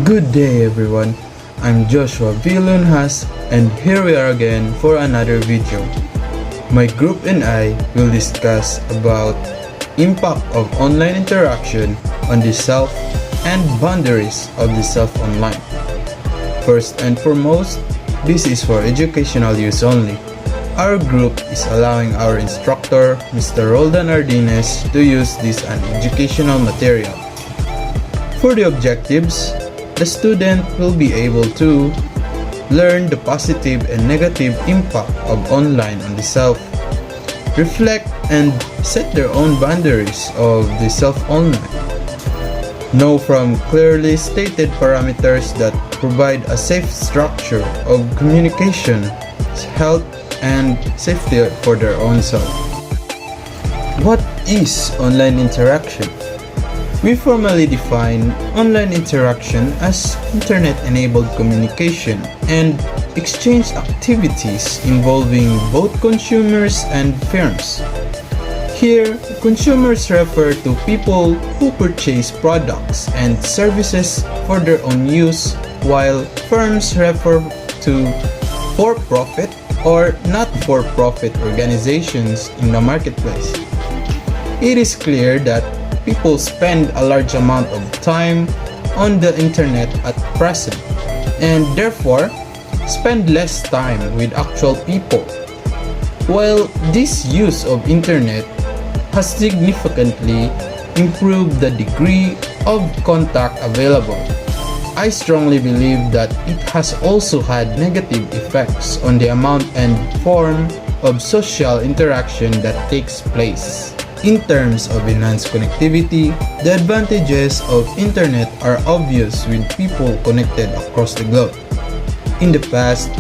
Good day everyone, I'm Joshua Vilunhas and here we are again for another video. My group and I will discuss about impact of online interaction on the self and boundaries of the self online. First and foremost, this is for educational use only. Our group is allowing our instructor, Mr. Roldan Ardines, to use this as educational material. For the objectives, the student will be able to learn the positive and negative impact of online on the self, reflect and set their own boundaries of the self online, know from clearly stated parameters that provide a safe structure of communication, health, and safety for their own self. What is online interaction? We formally define online interaction as internet-enabled communication and exchange activities involving both consumers and firms. Here, consumers refer to people who purchase products and services for their own use, while firms refer to for-profit or not-for-profit organizations in the marketplace. It is clear that people spend a large amount of time on the internet at present and therefore spend less time with actual people. While this use of internet has significantly improved the degree of contact available, I strongly believe that it has also had negative effects on the amount and form of social interaction that takes place. In terms of enhanced connectivity, the advantages of internet are obvious with people connected across the globe. In the past,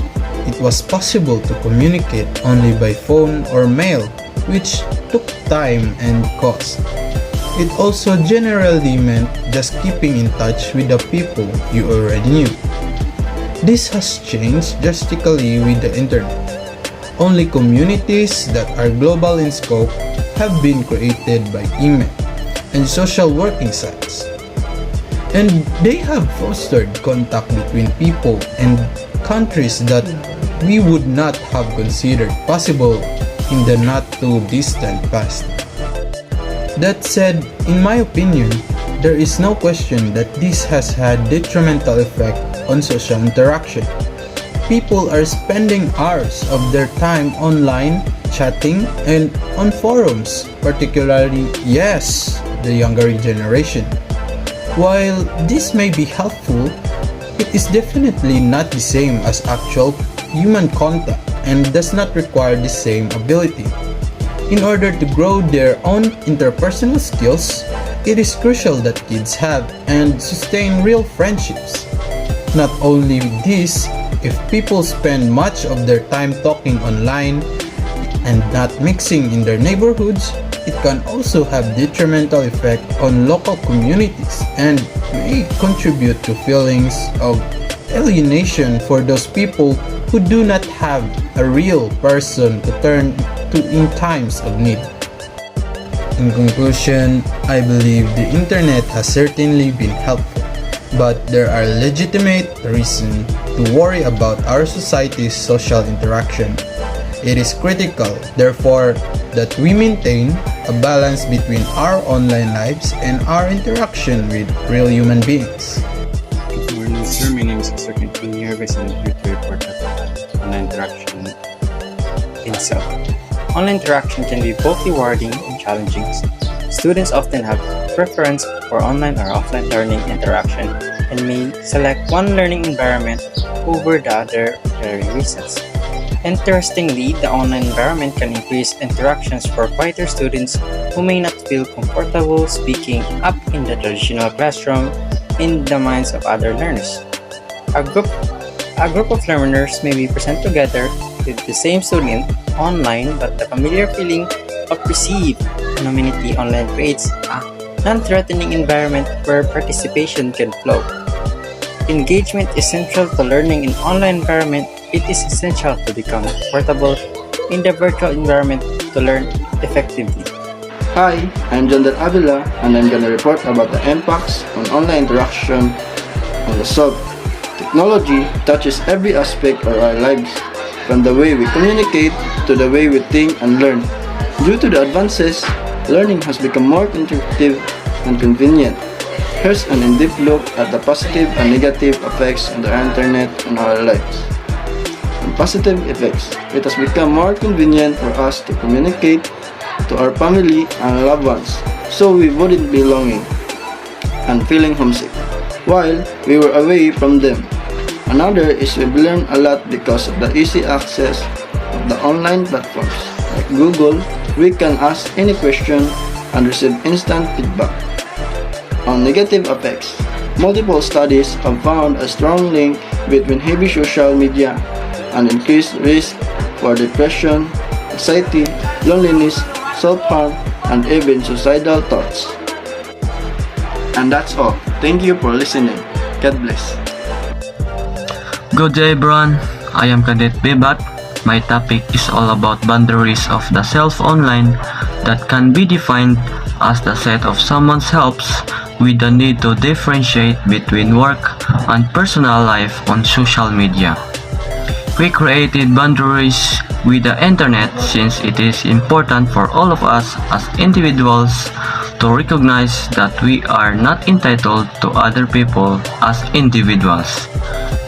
it was possible to communicate only by phone or mail, which took time and cost. It also generally meant just keeping in touch with the people you already knew. This has changed drastically with the internet. Only communities that are global in scope have been created by email and social working sites. And they have fostered contact between people and countries that we would not have considered possible in the not too distant past. That said, in my opinion, there is no question that this has had detrimental effect on social interaction. People are spending hours of their time online, chatting, and on forums, particularly, yes, the younger generation. While this may be helpful, it is definitely not the same as actual human contact and does not require the same ability. In order to grow their own interpersonal skills, it is crucial that kids have and sustain real friendships. Not only this, if people spend much of their time talking online and not mixing in their neighborhoods, it can also have detrimental effect on local communities and may contribute to feelings of alienation for those people who do not have a real person to turn to in times of need. In conclusion, I believe the internet has certainly been helpful, but there are legitimate reasons to worry about our society's social interaction. It is critical, therefore, that we maintain a balance between our online lives and our interaction with real human beings. Good morning, sir. My name is Mr. Quintin Nieves and I'm here to report about online interaction itself. Online interaction can be both rewarding and challenging. Students often have preference for online or offline learning interaction and may select one learning environment over the other for varying reasons. Interestingly, the online environment can increase interactions for quieter students who may not feel comfortable speaking up in the traditional classroom in the minds of other learners. A group of learners may be present together with the same student online, but the familiar feeling of perceived anonymity online creates a non-threatening environment where participation can flow. Engagement is central to learning in online environment. It is essential to become comfortable in the virtual environment to learn effectively. Hi, I'm Jandar Avila and I'm gonna report about the impacts on online interaction on the sub. Technology touches every aspect of our lives, from the way we communicate to the way we think and learn. Due to the advances, learning has become more interactive and convenient. Here's an in-depth look at the positive and negative effects of the internet on our lives. On positive effects, it has become more convenient for us to communicate to our family and loved ones, so we wouldn't be longing and feeling homesick while we were away from them. Another is we've learned a lot because of the easy access of the online platforms. Like Google, we can ask any question and receive instant feedback. On negative effects, multiple studies have found a strong link between heavy social media and increased risk for depression, anxiety, loneliness, self-harm, and even suicidal thoughts. And that's all. Thank you for listening. God bless. Good day everyone, I am Cadet Bebat. My topic is all about boundaries of the self online that can be defined as the set of someone's helps with the need to differentiate between work and personal life on social media. We created boundaries with the internet since it is important for all of us as individuals to recognize that we are not entitled to other people as individuals.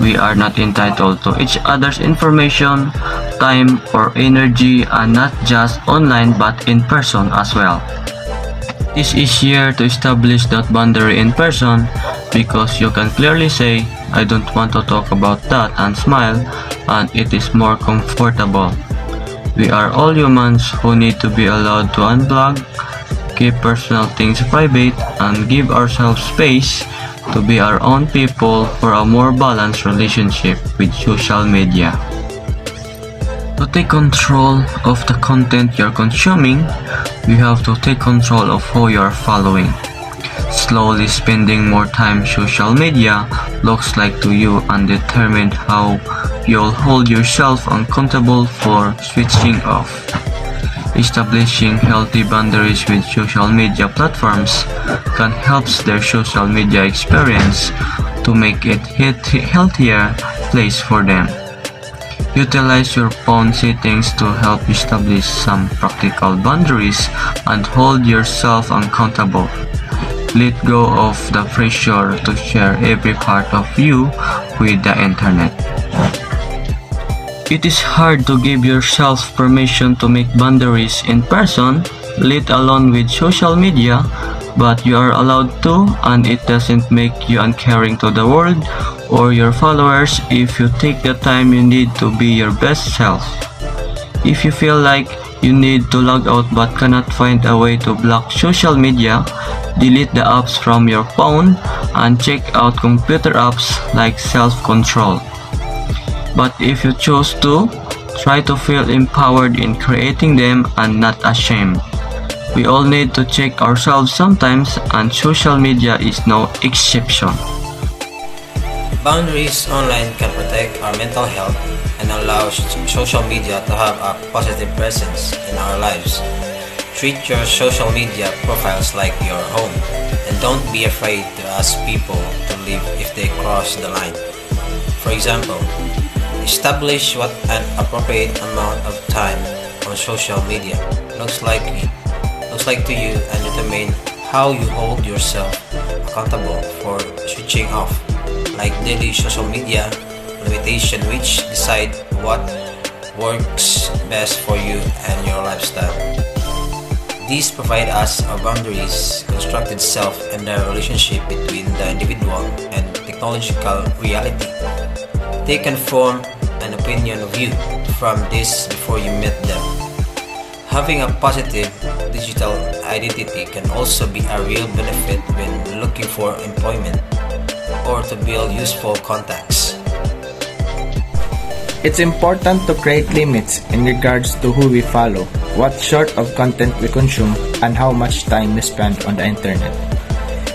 We are not entitled to each other's information, time, or energy, and not just online but in person as well. It is easier to establish that boundary in person because you can clearly say, I don't want to talk about that and smile, and it is more comfortable. We are all humans who need to be allowed to unplug, keep personal things private, and give ourselves space to be our own people for a more balanced relationship with social media. To take control of the content you're consuming, you have to take control of who you're following. Slowly spending more time social media looks like to you and determine how you'll hold yourself accountable for switching off. Establishing healthy boundaries with social media platforms can help their social media experience to make it a healthier place for them. Utilize your phone settings to help establish some practical boundaries and hold yourself accountable. Let go of the pressure to share every part of you with the internet. It is hard to give yourself permission to make boundaries in person, let alone with social media, but you are allowed to, and it doesn't make you uncaring to the world or your followers if you take the time you need to be your best self. If you feel like you need to log out but cannot find a way to block social media, delete the apps from your phone and check out computer apps like self-control. But if you choose to, try to feel empowered in creating them and not ashamed. We all need to check ourselves sometimes, and social media is no exception. Boundaries online can protect our mental health and allow social media to have a positive presence in our lives. Treat your social media profiles like your home, and don't be afraid to ask people to leave if they cross the line. For example, establish what an appropriate amount of time on social media looks like to you, and determine how you hold yourself accountable for switching off, like daily social media limitation, which decide what works best for you and your lifestyle. These provide us our boundaries, constructed self, and the relationship between the individual and technological reality. They can form an opinion of you from this before you meet them. Having a positive digital identity can also be a real benefit when looking for employment or to build useful contacts. It's important to create limits in regards to who we follow, what sort of content we consume, and how much time we spend on the internet.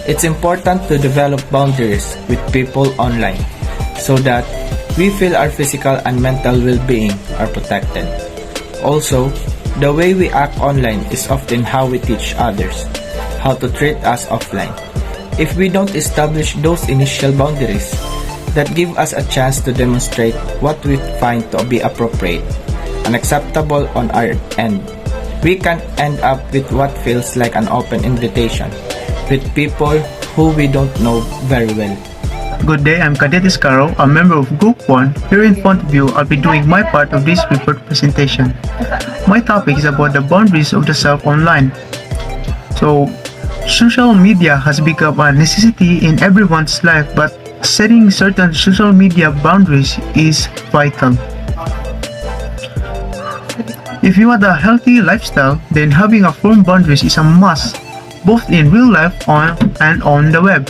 It's important to develop boundaries with people online so that we feel our physical and mental well-being are protected. Also, the way we act online is often how we teach others how to treat us offline. If we don't establish those initial boundaries that give us a chance to demonstrate what we find to be appropriate and acceptable on our end, we can end up with what feels like an open invitation with people who we don't know very well. Good day, I'm Cadet Iscaro, a member of Group 1. Here in front of you, I'll be doing my part of this report presentation. My topic is about the boundaries of the self online. So, social media has become a necessity in everyone's life, but setting certain social media boundaries is vital. If you want a healthy lifestyle, then having a firm boundaries is a must, both in real life and on the web.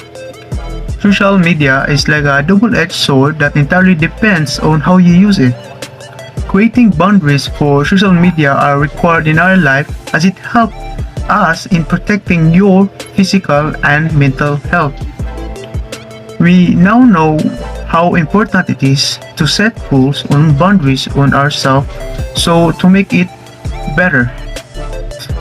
Social media is like a double-edged sword that entirely depends on how you use it. Creating boundaries for social media are required in our life as it helps us in protecting your physical and mental health. We now know how important it is to set rules and boundaries on ourselves so to make it better.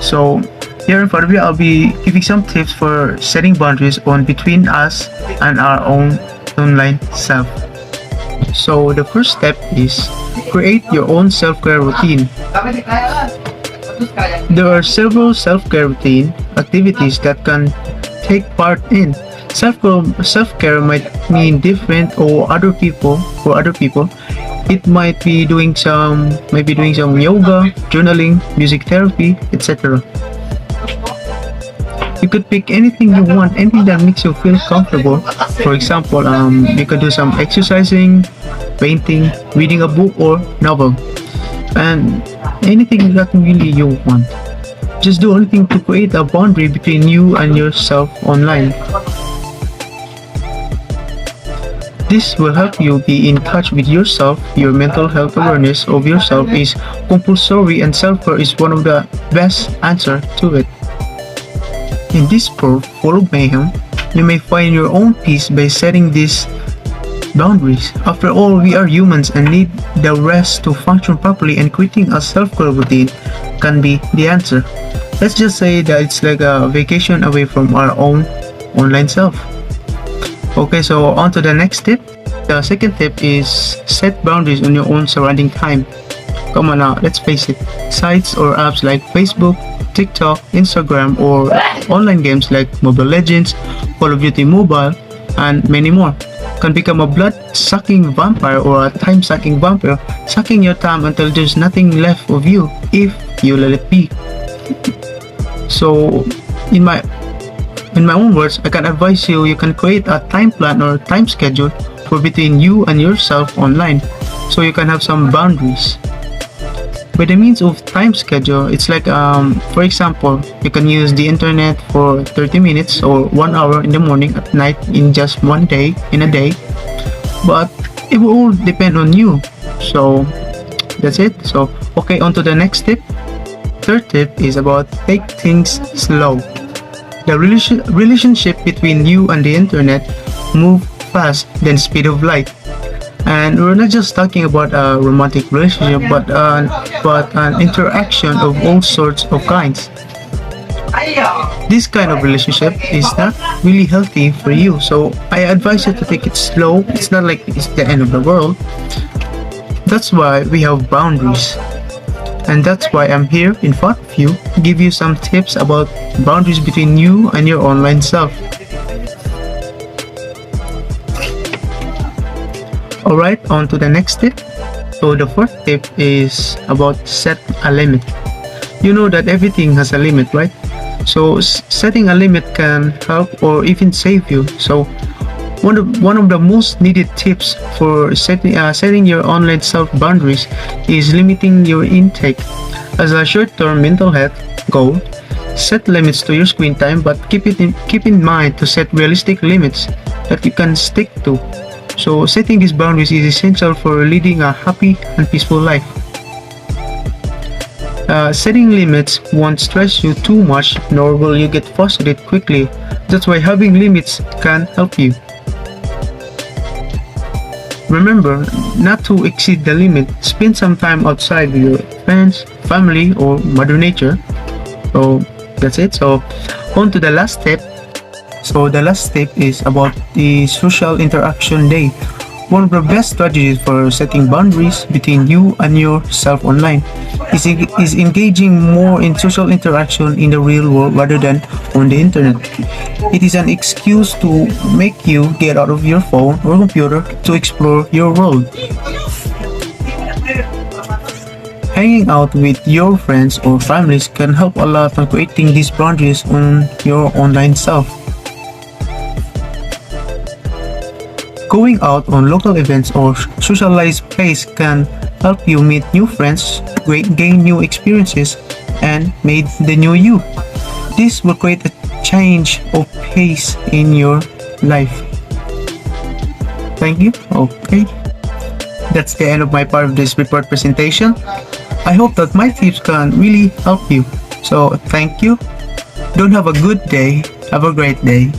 So here in front of you, I'll be giving some tips for setting boundaries on between us and our own online self. So the first step is create your own self-care routine. There are several self-care routine activities that can take part in. Self-care might mean different for other people. It might be doing some yoga, journaling, music therapy, etc. You could pick anything you want, anything that makes you feel comfortable. For example, you could do some exercising, painting, reading a book or novel, and anything that really you want. Just do anything to create a boundary between you and yourself online. This will help you be in touch with yourself. Your mental health awareness of yourself is compulsory, and self-care is one of the best answer to it. In this sport full of mayhem, you may find your own peace by setting these boundaries. After all, we are humans and need the rest to function properly, and creating a self-care routine can be the answer. Let's just say that it's like a vacation away from our own online self. Okay, so on to the next tip. The second tip is set boundaries on your own surrounding time. Come on now, let's face it. Sites or apps like Facebook, TikTok, Instagram, or online games like Mobile Legends, Call of Duty Mobile, and many more can become a blood-sucking vampire or a time-sucking vampire, sucking your time until there's nothing left of you if you let it be. So, in my own words, I can advise you can create a time plan or time schedule for between you and yourself online, so you can have some boundaries. By the means of time schedule, it's like for example, you can use the internet for 30 minutes or 1 hour in the morning, at night, in just one day, in a day. But it will all depend on you. So that's it. So okay, on to the next tip. Third tip is about take things slow. The relationship between you and the internet move fast than speed of light. And we're not just talking about a romantic relationship, but an interaction of all sorts of kinds. This kind of relationship is not really healthy for you, so I advise you to take it slow. It's not like it's the end of the world. That's why we have boundaries. And that's why I'm here in front of you to give you some tips about boundaries between you and your online self. Alright, on to the next tip. So the fourth tip is about set a limit. You know that everything has a limit, right? So setting a limit can help or even save you. So one of the most needed tips for setting your online self boundaries is limiting your intake. As a short-term mental health goal, set limits to your screen time, but keep in mind to set realistic limits that you can stick to. So setting these boundaries is essential for leading a happy and peaceful life. Setting limits won't stress you too much, nor will you get frustrated quickly. That's why having limits can help you. Remember not to exceed the limit. Spend some time outside with your friends, family, or Mother Nature. So that's it. So on to the last step. So the last step is about the social interaction day. One of the best strategies for setting boundaries between you and yourself online is engaging more in social interaction in the real world rather than on the internet. It is an excuse to make you get out of your phone or computer to explore your world. Hanging out with your friends or families can help a lot on creating these boundaries on your online self. Going out on local events or socialized place can help you meet new friends, gain new experiences, and meet the new you. This will create a change of pace in your life. Thank you. Okay. That's the end of my part of this report presentation. I hope that my tips can really help you. So thank you. Don't have a good day. Have a great day.